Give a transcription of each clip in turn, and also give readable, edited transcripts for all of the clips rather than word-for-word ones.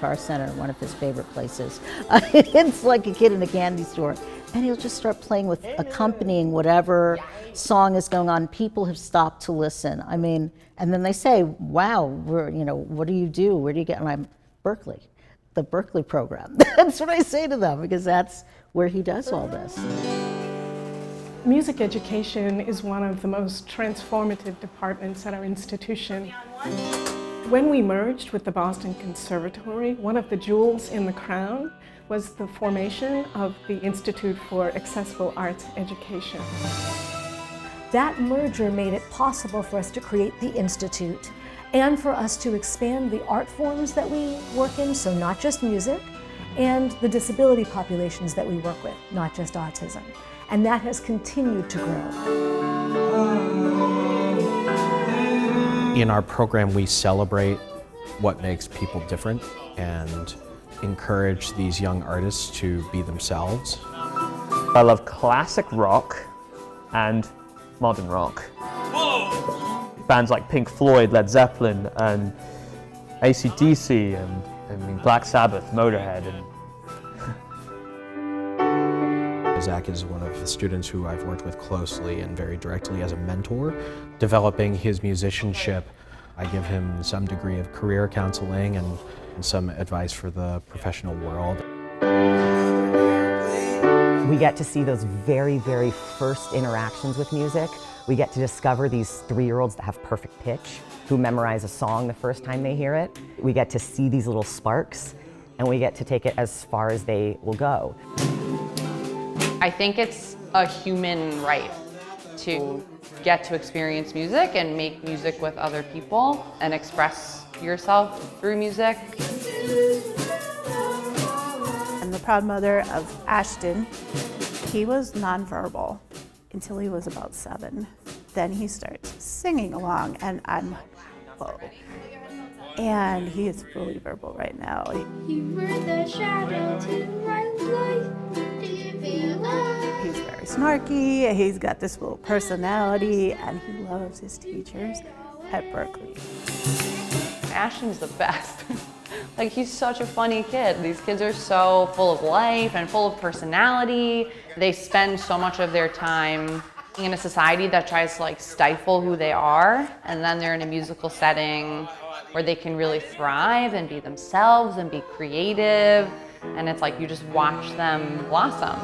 Guitar Center, one of his favorite places. It's like a kid in a candy store. And he'll just start playing with accompanying whatever song is going on. People have stopped to listen. I mean, and then they say, wow, what do you do? Where do you get? And I'm Berklee, the Berklee program. That's what I say to them, because that's where he does all this. Music education is one of the most transformative departments at our institution. When we merged with the Boston Conservatory, one of the jewels in the crown was the formation of the Institute for Accessible Arts Education. That merger made it possible for us to create the Institute and for us to expand the art forms that we work in, so not just music, and the disability populations that we work with, not just autism. And that has continued to grow. In our program, we celebrate what makes people different and encourage these young artists to be themselves. I love classic rock and modern rock. Bands like Pink Floyd, Led Zeppelin, and AC/DC, and Black Sabbath, Motorhead. Zach is one of the students who I've worked with closely and very directly as a mentor. Developing his musicianship, I give him some degree of career counseling and some advice for the professional world. We get to see those very, very first interactions with music. We get to discover these 3-year-olds that have perfect pitch, who memorize a song the first time they hear it. We get to see these little sparks, and we get to take it as far as they will go. I think it's a human right to get to experience music and make music with other people and express yourself through music. I'm the proud mother of Ashton. He was nonverbal until he was about 7. Then he starts singing along, and I'm, whoa. And he is fully verbal right now. You were the shadow to my life. He's very snarky, he's got this little personality, and he loves his teachers at Berklee. Ashton's the best. Like, he's such a funny kid. These kids are so full of life and full of personality. They spend so much of their time in a society that tries to stifle who they are, and then they're in a musical setting where they can really thrive and be themselves and be creative, and it's like you just watch them blossom.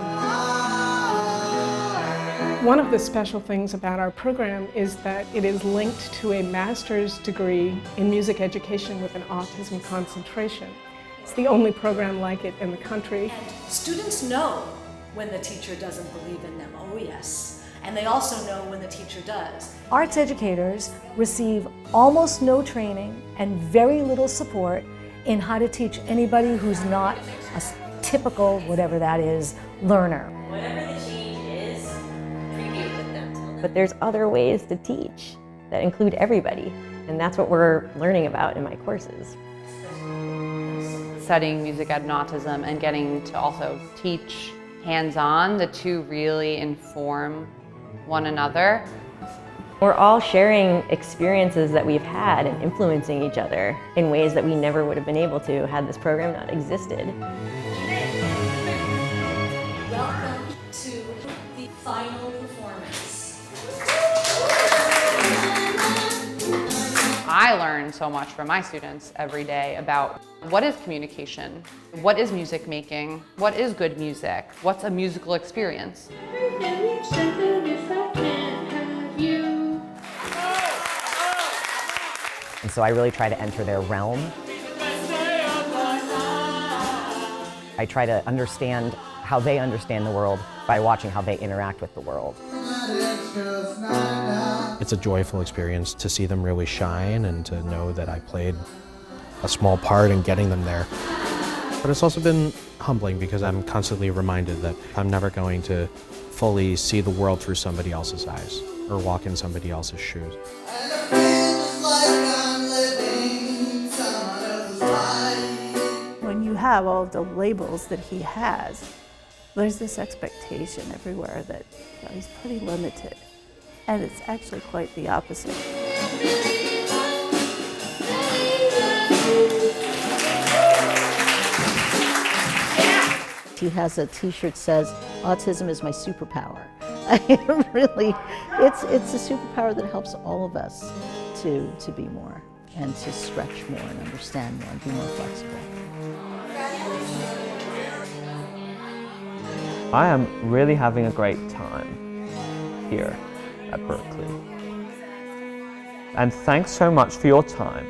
One of the special things about our program is that it is linked to a master's degree in music education with an autism concentration. It's the only program like it in the country. Students know when the teacher doesn't believe in them, oh yes. And they also know when the teacher does. Arts educators receive almost no training and very little support in how to teach anybody who's not a typical, whatever that is, learner. Whatever the change is, preview with them. But there's other ways to teach that include everybody, and that's what we're learning about in my courses. Studying music ed and autism and getting to also teach hands-on, the two really inform one another. We're all sharing experiences that we've had and influencing each other in ways that we never would have been able to had this program not existed. Welcome to the final performance. I learn so much from my students every day about what is communication, what is music making, what is good music, what's a musical experience. And so I really try to enter their realm. I try to understand how they understand the world by watching how they interact with the world. It's a joyful experience to see them really shine and to know that I played a small part in getting them there. But it's also been humbling because I'm constantly reminded that I'm never going to fully see the world through somebody else's eyes or walk in somebody else's shoes. When you have all the labels that he has, there's this expectation everywhere that he's pretty limited, and it's actually quite the opposite. She has a t-shirt that says, autism is my superpower. Really, it's a superpower that helps all of us to be more and to stretch more and understand more and be more flexible. I am really having a great time here at Berklee. And thanks so much for your time.